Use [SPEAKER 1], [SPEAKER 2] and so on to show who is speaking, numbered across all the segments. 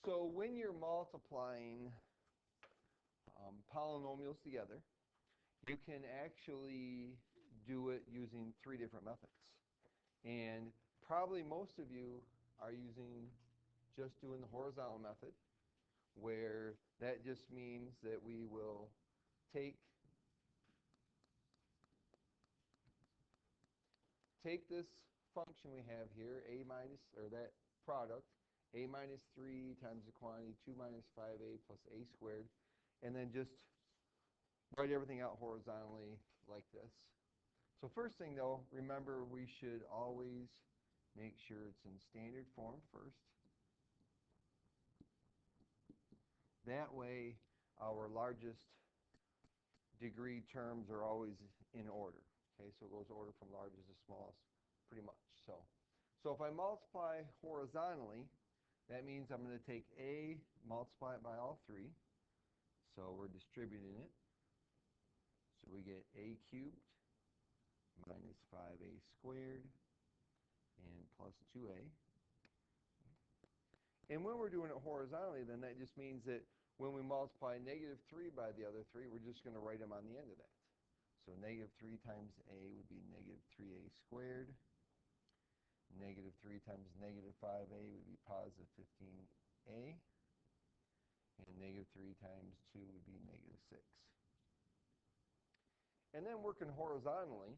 [SPEAKER 1] So when you're multiplying polynomials together, you can actually do it using 3 different methods. And probably most of you are using just doing the horizontal method, where that just means that we will take this function we have here, a minus, or that product, a minus 3 times the quantity 2 minus 5a plus a squared, and then just write everything out horizontally like this. So first thing though, remember we should always make sure it's in standard form first. That way our largest degree terms are always in order. Okay, so it goes order from largest to smallest pretty much. So if I multiply horizontally, that means I'm going to take a, multiply it by all 3. So we're distributing it. So we get a cubed minus 5a squared and plus 2a. And when we're doing it horizontally, then that just means that when we multiply negative 3 by the other 3, we're just going to write them on the end of that. So negative 3 times a would be negative 3a squared. Negative 3 times negative 5a would be positive 15a. And negative 3 times 2 would be negative 6. And then working horizontally,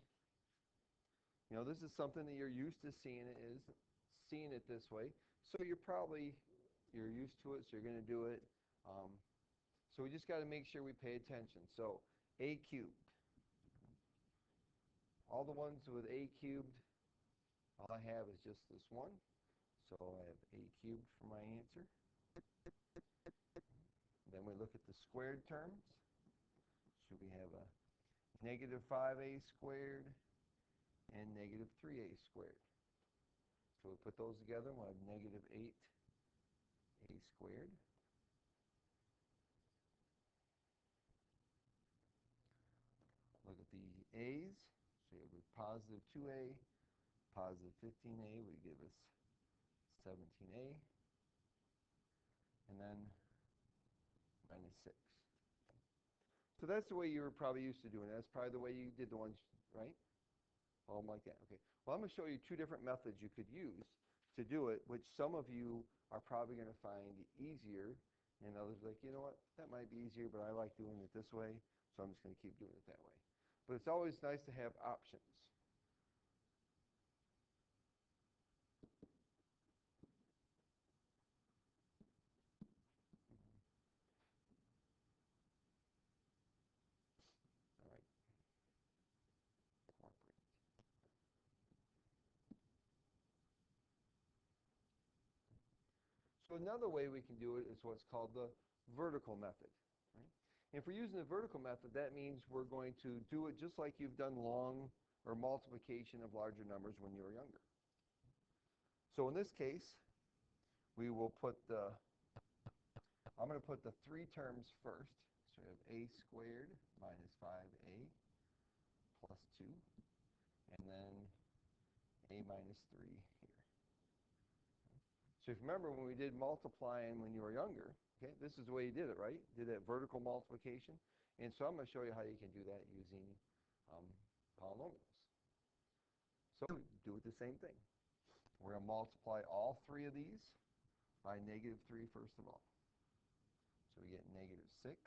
[SPEAKER 1] you know, this is something that you're used to seeing it this way. So you're used to it, so you're going to do it. So we just got to make sure we pay attention. So a cubed. All the ones with a cubed, all I have is just this one. So I have a cubed for my answer. Then we look at the squared terms. So we have a negative 5a squared and negative 3a squared. So we put those together, we'll have negative 8a squared. Look at the a's. So we have positive 2a, positive 15a would give us 17a, and then minus 6. So that's the way you were probably used to doing it. That's probably the way you did the ones, right? All like that. Okay. Well, I'm going to show you 2 different methods you could use to do it, which some of you are probably going to find easier, and others are like, you know what, that might be easier, but I like doing it this way, so I'm just going to keep doing it that way. But it's always nice to have options. All right. So another way we can do it is what's called the vertical method. Right? And if we're using the vertical method, that means we're going to do it just like you've done long or multiplication of larger numbers when you were younger. So in this case, we will put I'm going to put the 3 terms first. So we have a squared minus 5a plus 2, and then a minus 3 here. So if you remember when we did multiplying when you were younger, okay, this is the way you did it, right? Did that vertical multiplication. And so I'm going to show you how you can do that using polynomials. So do it the same thing. We're going to multiply all 3 of these by negative 3 first of all. So we get negative 6.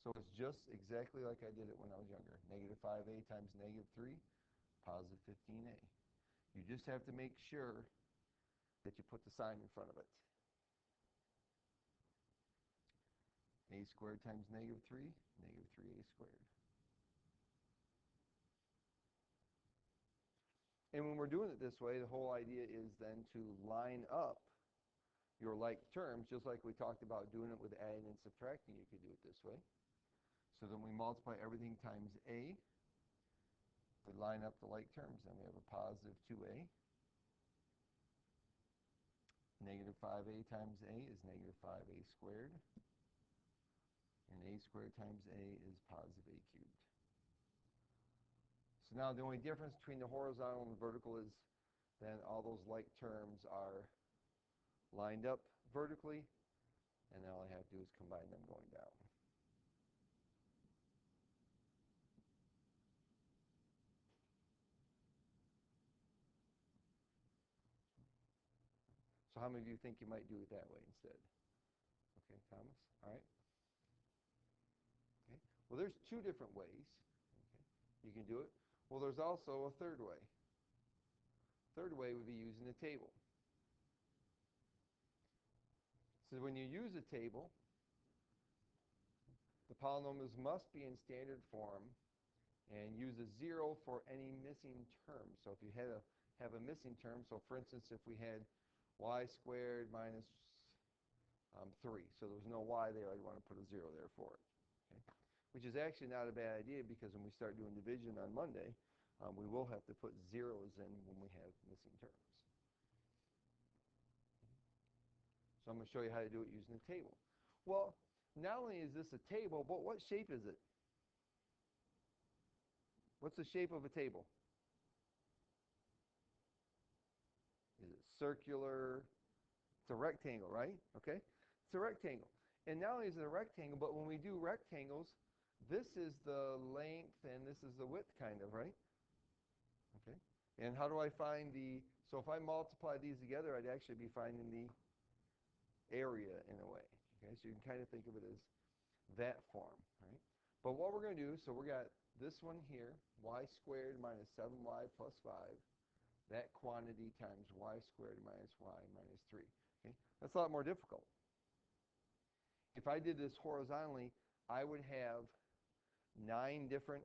[SPEAKER 1] So it's just exactly like I did it when I was younger. Negative 5a times negative 3, positive 15a. You just have to make sure that you put the sign in front of it. A squared times negative 3, negative 3a squared. And when we're doing it this way, the whole idea is then to line up your like terms, just like we talked about doing it with adding and subtracting. You could do it this way. So then we multiply everything times a. We line up the like terms. Then we have a positive 2a. Negative 5a times a is negative 5a squared. And a squared times a is positive a cubed. So now the only difference between the horizontal and the vertical is then all those like terms are lined up vertically, and then all I have to do is combine them going down. So how many of you think you might do it that way instead? Okay, Thomas? All right. Okay. Well, there's two different ways. Okay. You can do it. Well, there's also a third way. Third way would be using a table. So when you use a table, the polynomials must be in standard form and use a 0 for any missing term. So if you have a missing term, so for instance, if we had y squared minus 3, so there was no y there, I'd want to put a 0 there for it. Okay? Which is actually not a bad idea, because when we start doing division on Monday, we will have to put zeros in when we have missing terms. So I'm going to show you how to do it using a table. Well, not only is this a table, but what shape is it? What's the shape of a table? Is it circular? It's a rectangle, right? Okay? It's a rectangle. And not only is it a rectangle, but when we do rectangles, this is the length and this is the width, kind of, right? Okay? And how do I find so if I multiply these together, I'd actually be finding the area in a way. Okay? So you can kind of think of it as that form, right? But what we're going to do, so we got this one here, y squared minus 7y plus 5. That quantity times y squared minus y minus 3. Okay? That's a lot more difficult. If I did this horizontally, I would have 9 different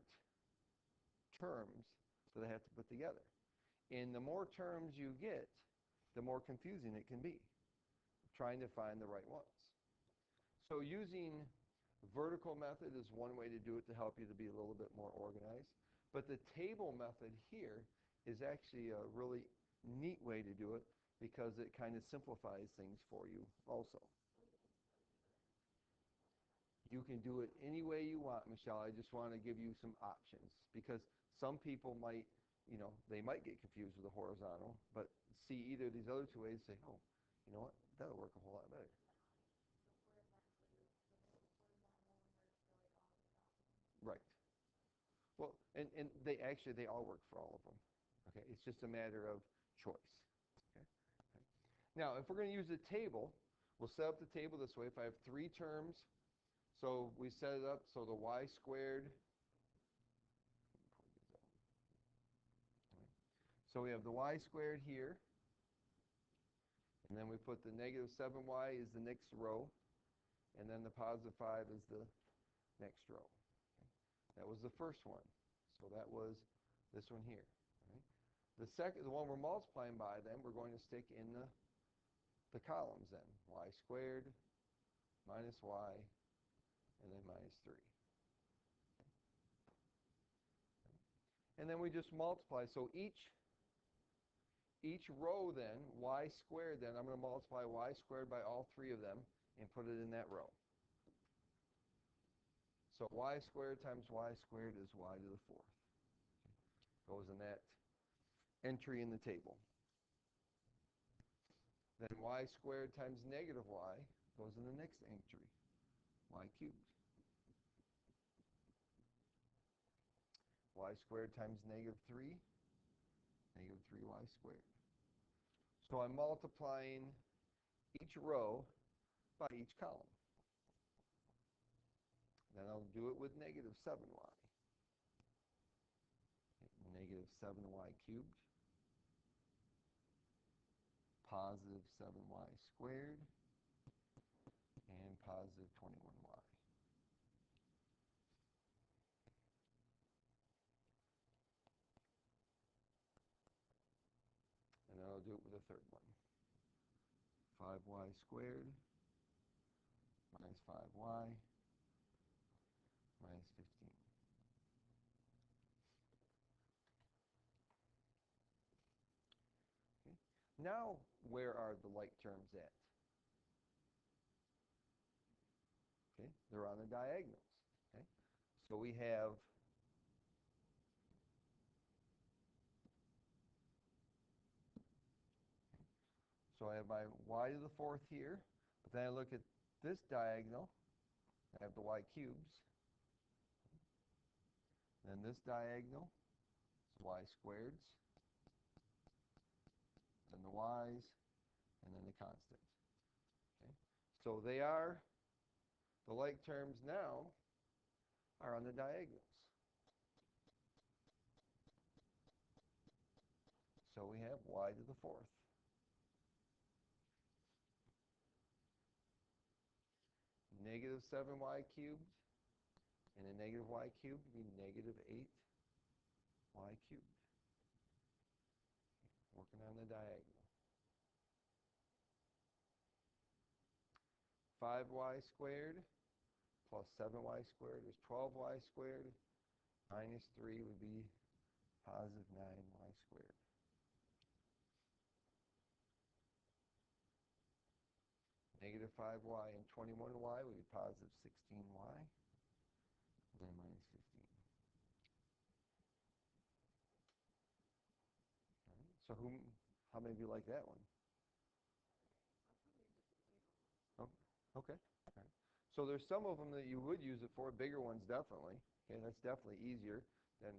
[SPEAKER 1] terms that I have to put together. And the more terms you get, the more confusing it can be, trying to find the right ones. So using vertical method is one way to do it to help you to be a little bit more organized. But the table method here is actually a really neat way to do it, because it kind of simplifies things for you also. You can do it any way you want, Michelle. I just want to give you some options, because some people might, they might get confused with the horizontal, but see either of these other two ways and say, oh, you know what, that'll work a whole lot better. Right. Well, and they all work for all of them. Okay, it's just a matter of choice. Okay. Now, if we're going to use a table, we'll set up the table this way. If I have 3 terms, so we set it up so the y squared. So we have the y squared here, and then we put the negative 7y is the next row, and then the positive 5 is the next row. Okay. That was the first one. So that was this one here. Right? The one we're multiplying by, then we're going to stick in the columns then. Y squared minus y, and then minus 3. And then we just multiply. So each row then, y squared then, I'm going to multiply y squared by all 3 of them and put it in that row. So y squared times y squared is y to the 4th. Goes in that entry in the table. Then y squared times negative y goes in the next entry, y cubed. Y squared times negative 3, negative 3y squared. So I'm multiplying each row by each column. Then I'll do it with negative 7y. Negative 7y cubed, positive 7y squared, and positive 21y. And then I'll do it with a third one. 5y squared minus 5y minus 15. Okay. Now, where are the like terms at? Okay, they're on the diagonals. Okay, so we have I have my y to the 4th here. Then I look at this diagonal, I have the y cubes. Then this diagonal is y squareds, then the y's, and then the constant. Okay? So they are, the like terms now are on the diagonals. So we have y to the fourth. Negative 7y cubed and a negative y cubed would be negative 8y cubed. Working on the diagonal. 5y squared plus 7y squared is 12y squared. Minus 3 would be positive 9y squared. Negative 5y and 21y would be positive 16y. And then minus 15. All right. So how many of you like that one? Oh, okay. All right. So there's some of them that you would use it for, bigger ones definitely. Okay, that's definitely easier than,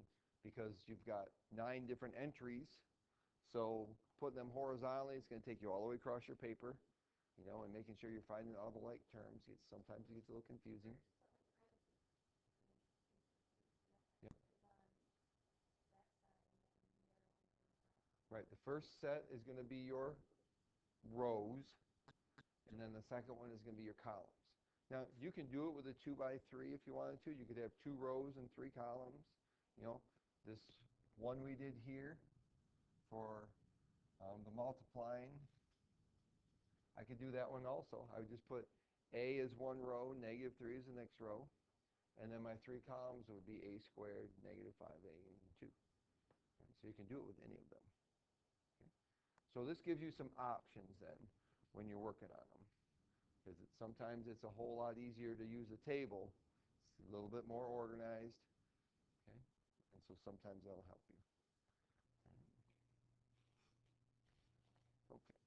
[SPEAKER 1] because you've got 9 different entries. So putting them horizontally, it's going to take you all the way across your paper, and making sure you're finding all the like terms. Sometimes it gets a little confusing. Yep. Right, the first set is going to be your rows, and then the second one is going to be your columns. Now, you can do it with a 2 by 3 if you wanted to. You could have 2 rows and 3 columns. This one we did here for the multiplying, I could do that one also. I would just put a is one row, negative 3 is the next row, and then my 3 columns would be a squared, negative 5a, and 2. Right, so you can do it with any of them. Okay? So this gives you some options then when you're working on them. Because sometimes it's a whole lot easier to use a table. It's a little bit more organized. Okay? And so sometimes that'll help you. Okay.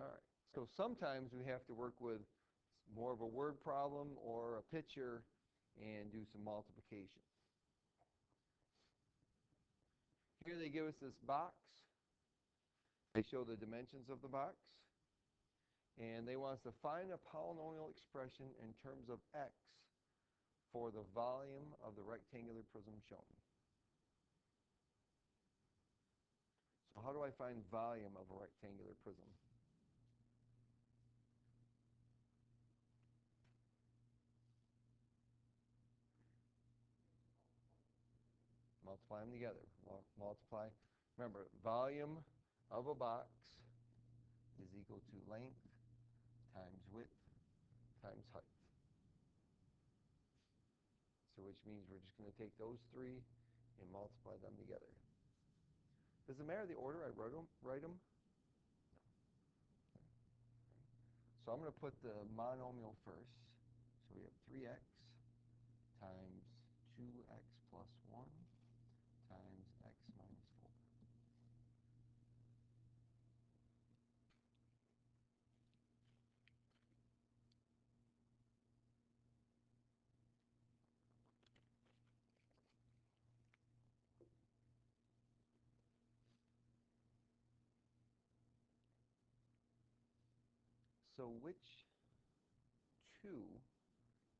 [SPEAKER 1] All right. So sometimes we have to work with more of a word problem or a picture and do some multiplication. Here they give us this box. They show the dimensions of the box. And they want us to find a polynomial expression in terms of x for the volume of the rectangular prism shown. So how do I find volume of a rectangular prism? Multiply them together. Multiply. Remember, volume of a box is equal to length times width times height. So which means we're just going to take those 3 and multiply them together. Does it matter the order I write them? No. So I'm going to put the monomial first. So we have 3x times 2x plus 1 times x minus 4. So which 2,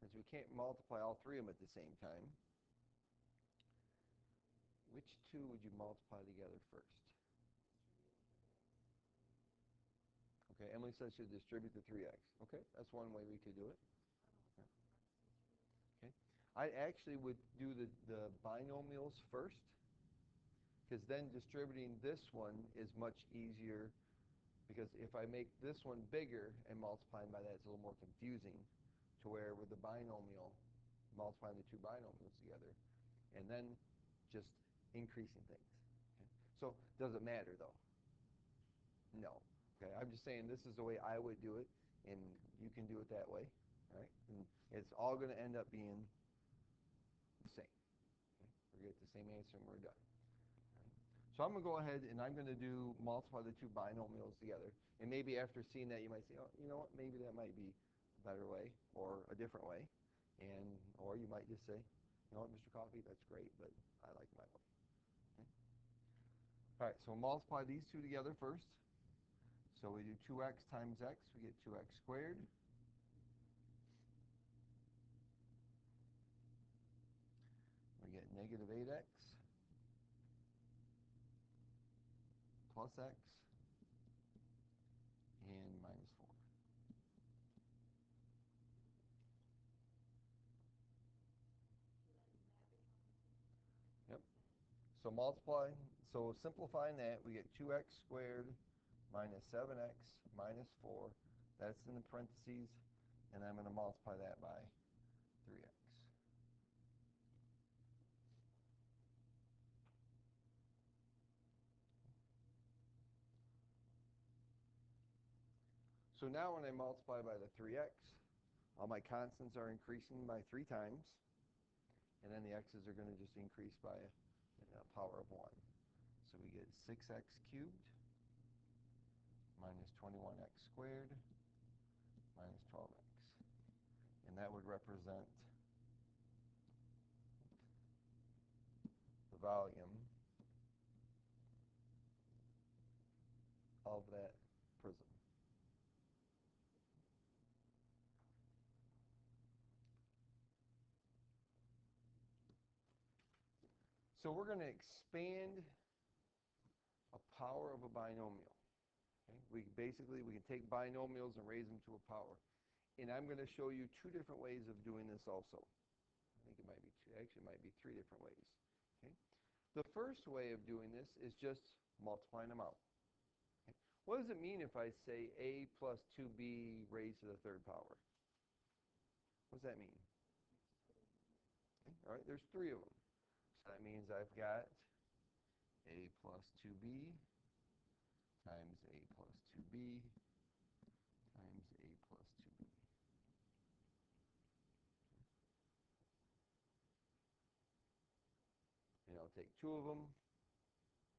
[SPEAKER 1] since we can't multiply all 3 of them at the same time, which 2 would you multiply together first? Okay, Emily says she'll distribute the 3x. Okay, that's one way we could do it. Okay, I actually would do the binomials first, because then distributing this one is much easier, because if I make this one bigger and multiplying by that, it's a little more confusing, to where with the binomial, multiplying the 2 binomials together, and then just increasing things. Okay? So does it matter though? No. Okay, I'm just saying this is the way I would do it, and you can do it that way. All right? And it's all going to end up being the same. Okay? We get the same answer and we're done. Right? So I'm going to go ahead and I'm going to do multiply the two binomials together. And maybe after seeing that, you might say, oh, you know what, maybe that might be a better way or a different way. Or you might just say, you know what, Mr. Coffee, that's great, but I like my way. Okay. All right, so we'll multiply these two together first. So we do 2x times x, we get 2x squared. We get negative 8x plus x and minus 4. Yep. So multiply, so simplifying that, we get 2x squared minus 7x minus 4. That's in the parentheses, and I'm going to multiply that by 3x. So now when I multiply by the 3x, all my constants are increasing by 3 times, and then the x's are going to just increase by a power of 1. So we get 6x cubed minus 21x squared minus 12x. And that would represent the volume of that prism. So we're going to expand a power of a binomial. Okay? We can take binomials and raise them to a power. And I'm going to show you 2 different ways of doing this also. I think it might be 2, actually it might be 3 different ways. Okay? The first way of doing this is just multiplying them out. Okay? What does it mean if I say a plus 2b raised to the 3rd power? What does that mean? Okay? All right, there's 3 of them. So that means I've got a plus 2b times a plus 2b times a plus 2b. And I'll take 2 of them,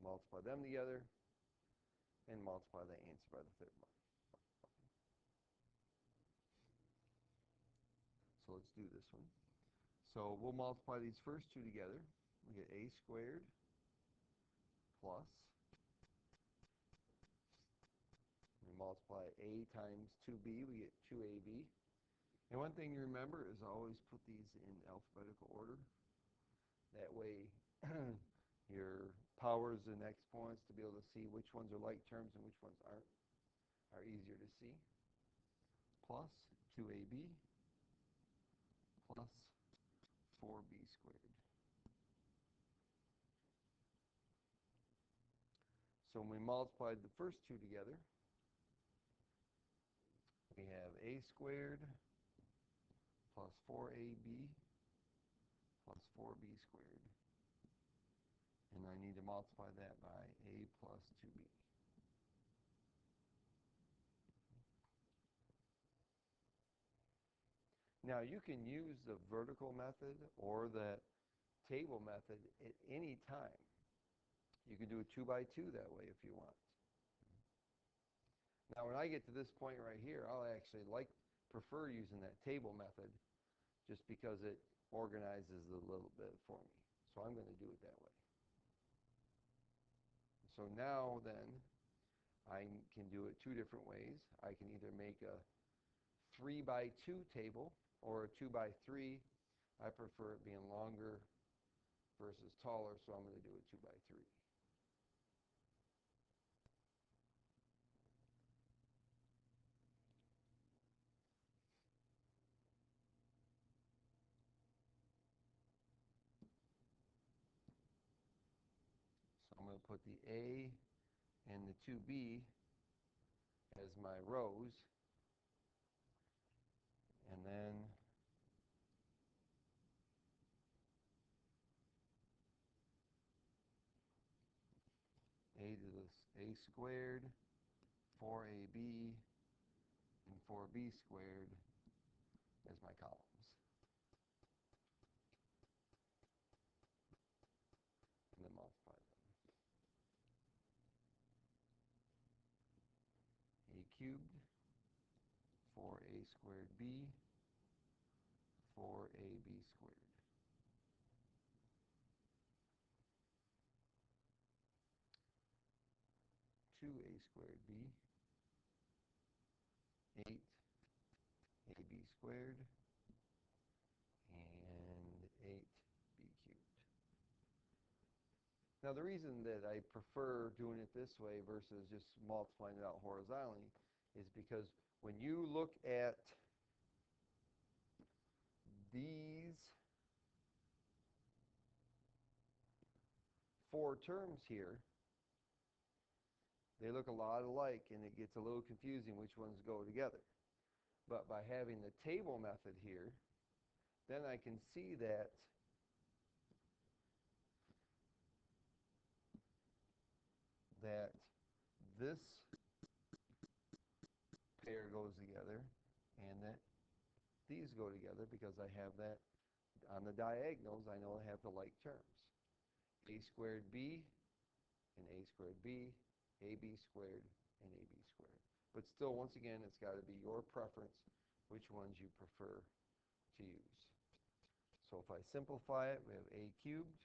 [SPEAKER 1] multiply them together, and multiply the answer by the 3rd one. So let's do this one. So we'll multiply these first 2 together. We get a squared plus, we multiply a times 2b, we get 2ab. And one thing you remember is always put these in alphabetical order. That way your powers and exponents, to be able to see which ones are like terms and which ones aren't, are easier to see. Plus 2ab plus 4b squared. So when we multiplied the first 2 together, we have a squared plus 4ab plus 4b squared. And I need to multiply that by a plus 2b. Now you can use the vertical method or the table method at any time. You can do a 2 by 2 that way if you want. Now when I get to this point right here, I'll actually prefer using that table method just because it organizes it a little bit for me. So I'm going to do it that way. So now then, I can do it 2 different ways. I can either make a 3 by 2 table or a 2 by 3. I prefer it being longer versus taller, so I'm going to do a 2 by 3. So I'm going to put the A and the 2B as my rows, and then a to the a squared, 4ab, and 4b squared as my columns. And then multiply them. cubed, 4a squared b, 4ab squared. 2a squared b, 8ab squared, and 8b cubed. Now the reason that I prefer doing it this way versus just multiplying it out horizontally is because when you look at these four terms here, they look a lot alike and it gets a little confusing which ones go together. But by having the table method here, then I can see that this pair goes together and that these go together because I have that on the diagonals. I know I have the like terms. A squared b and a squared b, ab squared and ab squared. But still, once again, it's got to be your preference which ones you prefer to use. So if I simplify it, we have a cubed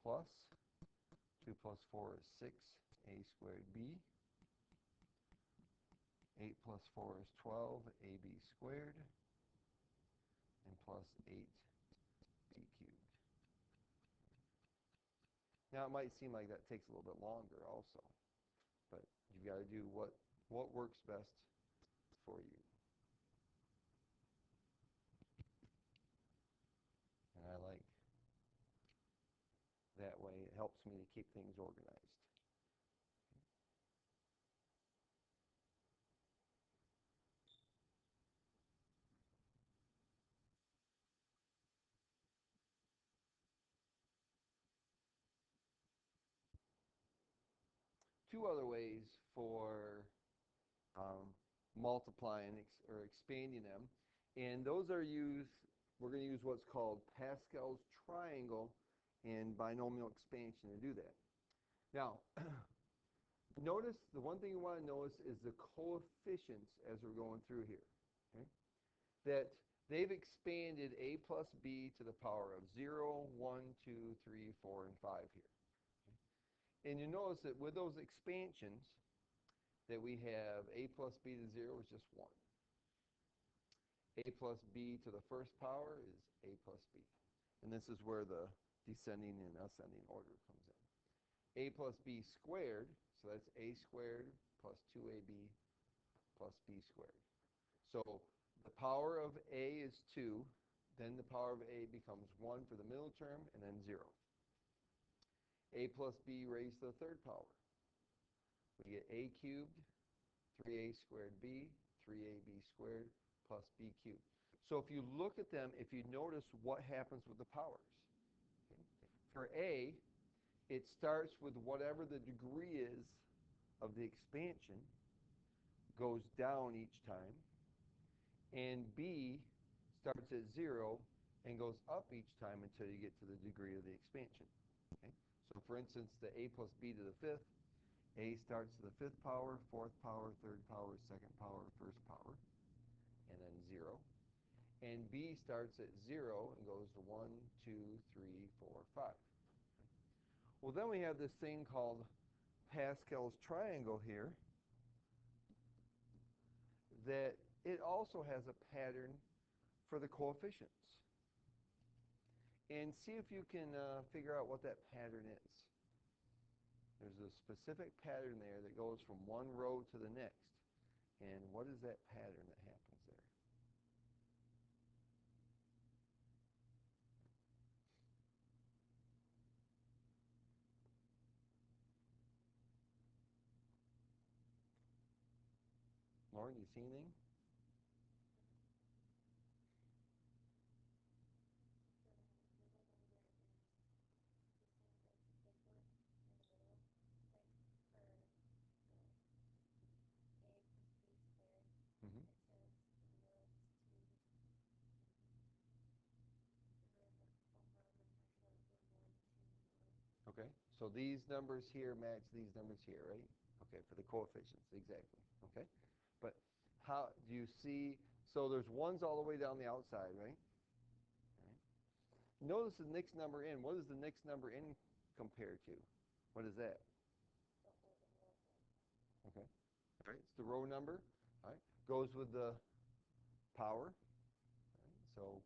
[SPEAKER 1] plus 2 plus 4 is 6a squared b. 8 plus 4 is 12 ab squared, and plus 8b cubed. Now it might seem like that takes a little bit longer also, but you've got to do what works best for you. And I like that way. It helps me to keep things organized. Two other ways for multiplying or expanding them, and those are we're going to use what's called Pascal's triangle and binomial expansion to do that. Now, notice the one thing you want to notice is the coefficients as we're going through here. Okay? That they've expanded a plus b to the power of 0, 1, 2, 3, 4, and 5 here. And you notice that with those expansions, that we have a plus b to 0 is just 1. A plus b to the first power is a plus b. And this is where the descending and ascending order comes in. A plus b squared, so that's a squared plus 2ab plus b squared. So the power of a is 2, then the power of a becomes 1 for the middle term, and then 0. A plus b raised to the third power. We get a cubed, 3a squared b, 3ab squared, plus b cubed. So if you look at them, if you notice what happens with the powers. Okay? For a, it starts with whatever the degree is of the expansion, goes down each time, and b starts at 0 and goes up each time until you get to the degree of the expansion. Okay? So for instance, the a plus b to the fifth, a starts to the fifth power, fourth power, third power, second power, first power, and then 0. And b starts at 0 and goes to 1, 2, 3, 4, 5. Well, then we have this thing called Pascal's triangle here, that it also has a pattern for the coefficients. And see if you can figure out what that pattern is. There's a specific pattern there that goes from one row to the next. And what is that pattern that happens there? Lauren, you see anything? Mm-hmm. Okay, so these numbers here match these numbers here, right? Okay, for the coefficients, exactly. Okay, but how do you see? So there's ones all the way down the outside, right? Notice the next number in. What does the next number in compare to? What is that? Okay. All right. It's the row number. All right. Goes with the power. Right? So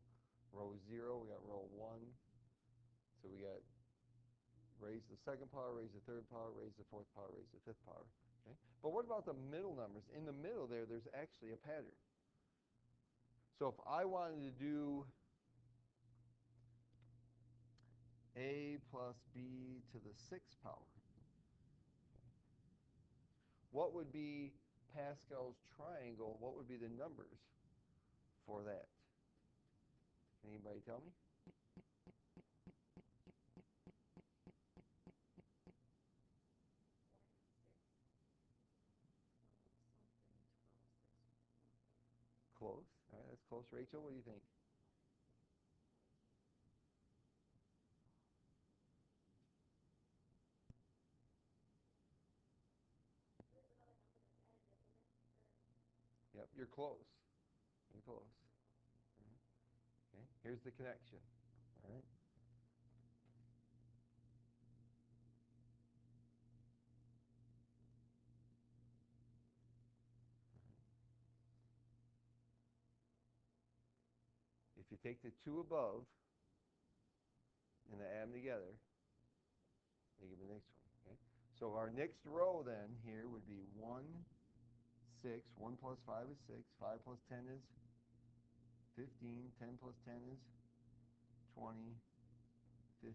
[SPEAKER 1] row 0, we got row 1. So we got raise the second power, raise the third power, raise the fourth power, raise the fifth power. Okay. But what about the middle numbers? In the middle there's actually a pattern. So if I wanted to do a plus b to the sixth power, what would be Pascal's triangle? What would be the numbers for that? Anybody tell me? Close. All right, that's close. Rachel, what do you think? Yep, you're close. You're close. Okay, here's the connection. All right. If you take the two above and add them together, they give the next one. Okay. So our next row then here would be 1, 6. 1 plus 5 is 6. 5 plus 10 is 15. 10 plus 10 is 20. 15,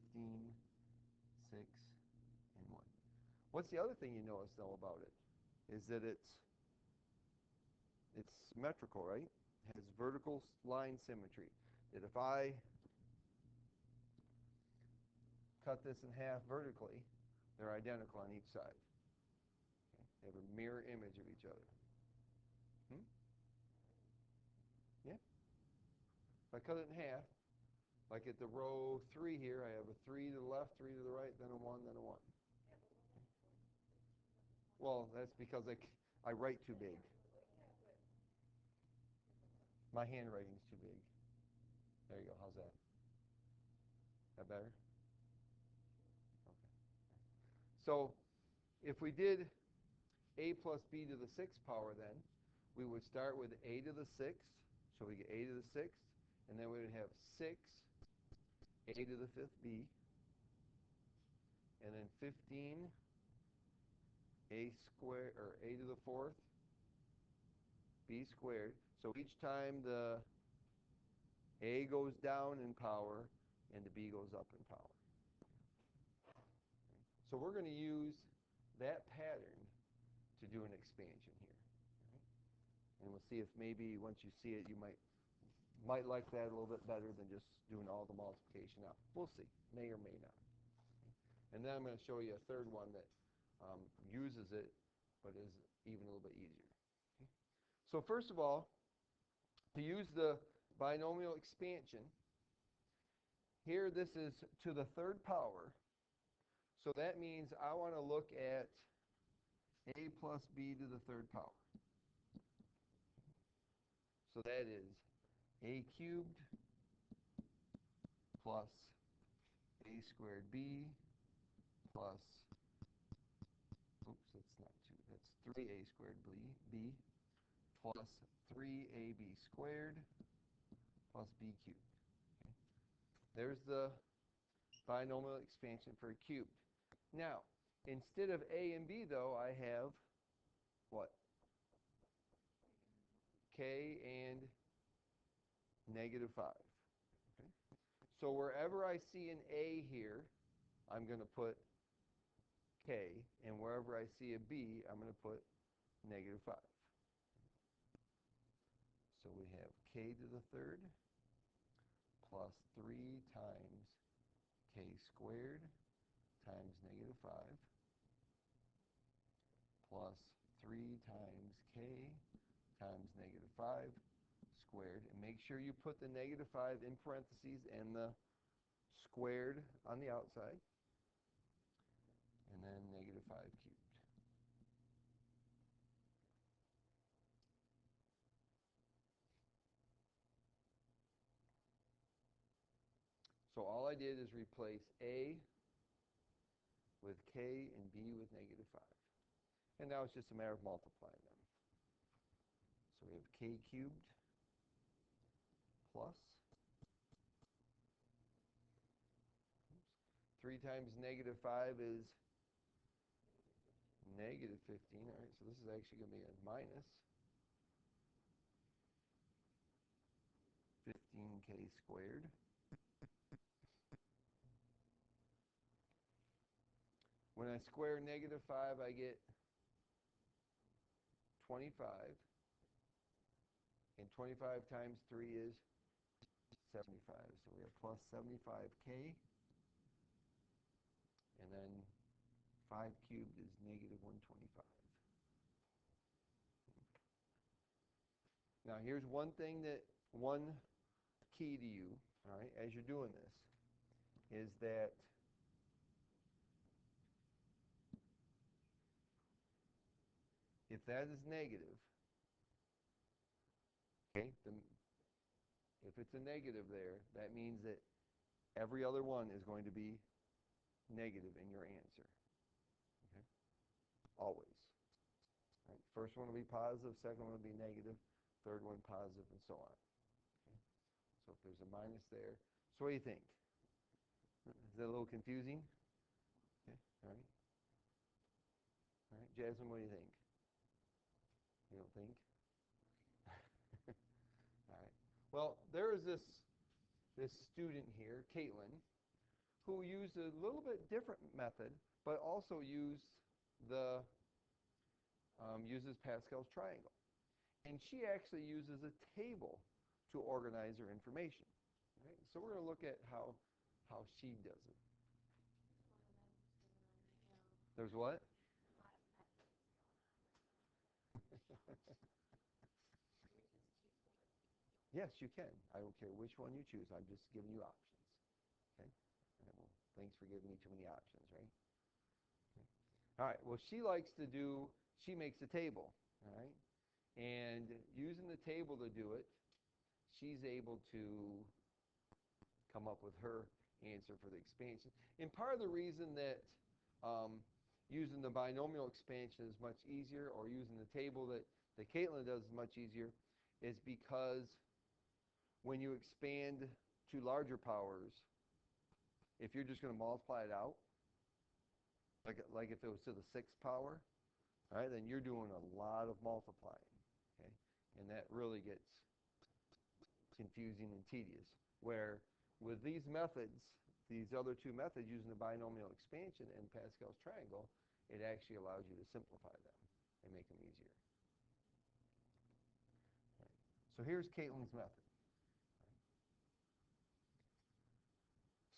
[SPEAKER 1] 6, and 1. What's the other thing you notice though about it? Is that it's symmetrical, right? It has vertical line symmetry. That if I cut this in half vertically, they're identical on each side. Okay? They have a mirror image of each other. Hmm? Yeah. If I cut it in half, like at the row 3 here, I have a 3 to the left, 3 to the right, then a 1, then a 1. Well, that's because I write too big. My handwriting's too big. There you go. How's that? That better? Okay. So if we did a plus b to the sixth power then, we would start with a to the sixth, so we get a to the sixth, and then we would have 6 a to the fifth b, and then 15 a squared, or a to the fourth b squared. So each time the a goes down in power and the b goes up in power. So we're going to use that pattern to do an expansion here. And we'll see if maybe once you see it, you might like that a little bit better than just doing all the multiplication out. We'll see. May or may not. And then I'm going to show you a third one that uses it, but is even a little bit easier. Okay. So first of all, to use the binomial expansion, here this is to the third power. So that means I want to look at a plus b to the third power. So that is a cubed plus a squared b plus, oops, that's not 2, that's 3a squared b plus 3ab squared plus b cubed. Okay. There's the binomial expansion for a cubed. Now, instead of a and b, though, I have what? K and negative 5. Okay. So wherever I see an a here, I'm going to put k, and wherever I see a b, I'm going to put negative 5. So we have k to the third plus 3 times k squared times negative 5 plus 3 times k times negative 5 squared. And make sure you put the negative 5 in parentheses and the squared on the outside. And then negative 5 cubed. So all I did is replace a with k and b with negative 5. And now it's just a matter of multiplying them. So we have k cubed plus 3 times negative 5 is negative 15. All right, so this is actually going to be a minus 15k squared. When I square negative 5, I get 25. And 25 times 3 is 75. So we have plus 75k. And then 5 cubed is negative 125. Now here's one key to you, all right, as you're doing this, is that if that is negative, okay, if it's a negative there, that means that every other one is going to be negative in your answer. Okay? Always. Right? First one will be positive, second one will be negative, third one positive, and so on. Okay? So if there's a minus there, so what do you think? Is that a little confusing? Okay, all right. All right, Jasmine, what do you think? You don't think? All right. Well, there is this student here, Caitlin, who used a little bit different method, but also uses Pascal's triangle. And she actually uses a table to organize her information. Right? So we're going to look at how she does it. There's what? Yes, you can. I don't care which one you choose. I'm just giving you options. Okay? All right, well, thanks for giving me too many options, right? Okay. All right. Well, she makes a table. All right? And using the table to do it, she's able to come up with her answer for the expansion. And part of the reason that using the binomial expansion is much easier, or using the table that Caitlin does is much easier, is because when you expand to larger powers, if you're just going to multiply it out, like if it was to the 6th power, all right, then you're doing a lot of multiplying, okay? And that really gets confusing and tedious. Where with these methods, these other two methods, using the binomial expansion and Pascal's triangle, it actually allows you to simplify them and make them easier. Right. So here's Caitlin's method.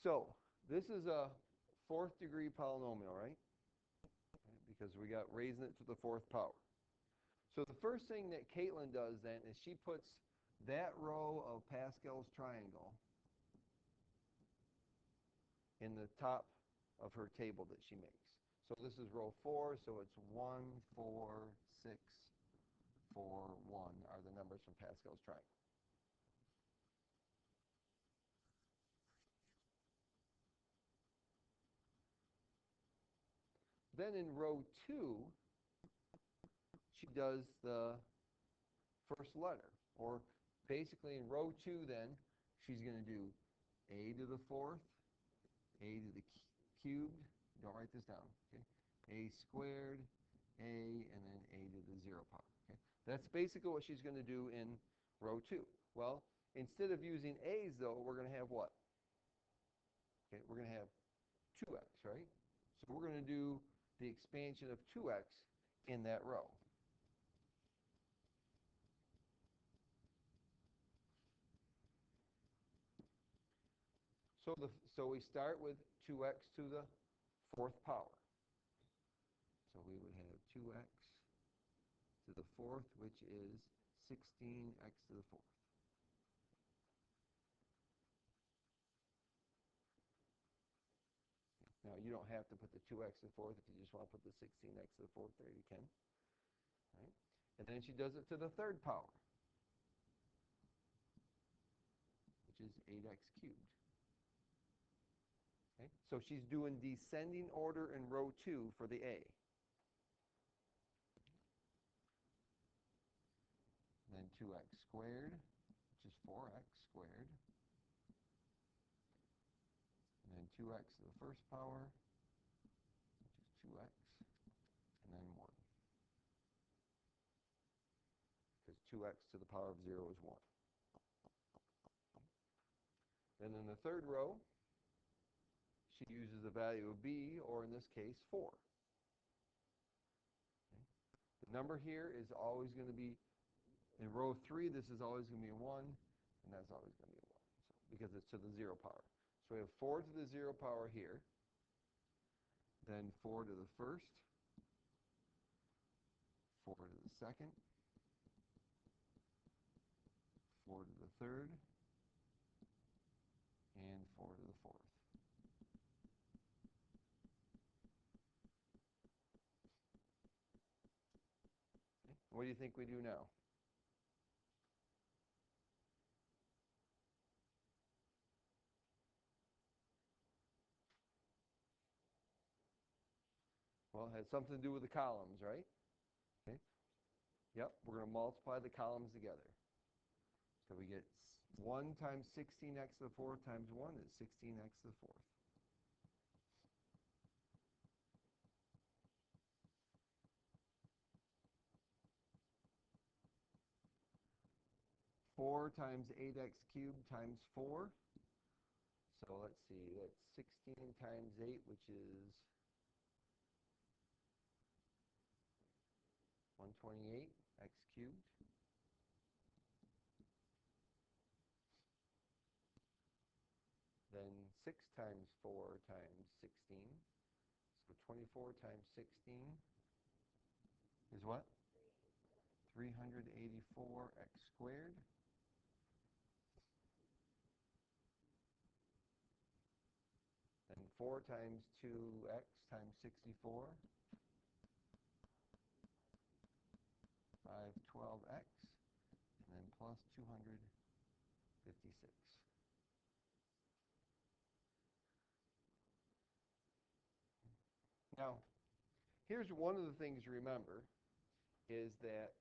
[SPEAKER 1] So this is a 4th degree polynomial, right? Because we got raising it to the 4th power. So the first thing that Caitlin does then is she puts that row of Pascal's triangle in the top of her table that she makes. So this is row 4, so it's 1, 4, 6, 4, 1 are the numbers from Pascal's triangle. Then in row 2, she does the first letter. Or basically in row 2 then, she's going to do a to the 4th, a to the cubed, don't write this down, okay? A squared, a, and then a to the 0 power, okay? That's basically what she's going to do in row 2. Well, instead of using a's though, we're going to have what? Okay, we're going to have 2x, right? So we're going to do the expansion of 2x in that row. So we start with 2x to the 4th power. So we would have 2x to the 4th, which is 16x to the 4th. Now, you don't have to put the 2x to the 4th. If you just want to put the 16x to the 4th there, you can. Right? And then she does it to the 3rd power, which is 8x cubed. Okay? So she's doing descending order in row 2 for the A. Then 2x squared, which is 4x squared. And then 2x to the first power, which is 2x, and then 1. Because 2x to the power of 0 is 1. Then in the third row, she uses the value of b, or in this case, 4. Okay. The number here is always going to be, in row 3, this is always going to be a 1, and that's always going to be a 1, so, because it's to the 0 power. So we have 4 to the 0 power here, then 4 to the first, 4 to the second, 4 to the third, and 4 to the fourth. Okay. What do you think we do now? Well, it has something to do with the columns, right? Okay. Yep, we're going to multiply the columns together. So we get 1 times 16x to the 4th times 1 is 16x to the 4th. 4 times 8x cubed times 4. So let's see, that's 16 times 8, which is 128, x cubed. Then 6 times 4 times 16. So 24 times 16 is what? 384x squared. Then 4 times 2x times 64. 512x. And then plus 256. Now, here's one of the things to remember is that